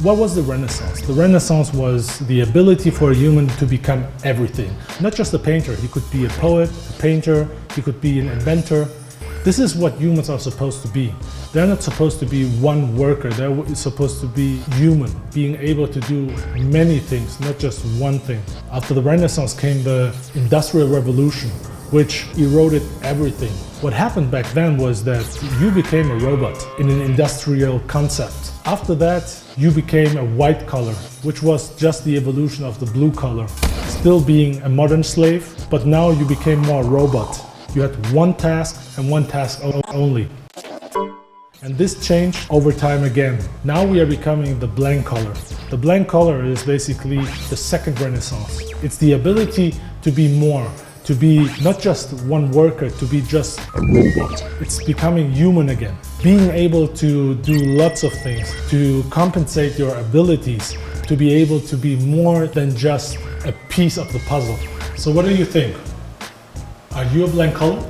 What was the Renaissance? The Renaissance was the ability for a human to become everything. Not just a painter, he could be a poet, a painter, he could be an inventor. This is what humans are supposed to be. They're not supposed to be one worker, they're supposed to be human, being able to do many things, not just one thing. After the Renaissance came the Industrial Revolution, which eroded everything. What happened back then was that you became a robot in an industrial concept. After that, you became a white collar, which was just the evolution of the blue collar. Still being a modern slave, but now you became more robot. You had one task and one task only. And this changed over time again. Now we are becoming the blank collar. The blank collar is basically the second Renaissance. It's the ability to be more, to be not just one worker, to be just a robot. It's becoming human again. Being able to do lots of things, to compensate your abilities, to be able to be more than just a piece of the puzzle. So what do you think? Are you a blank collar?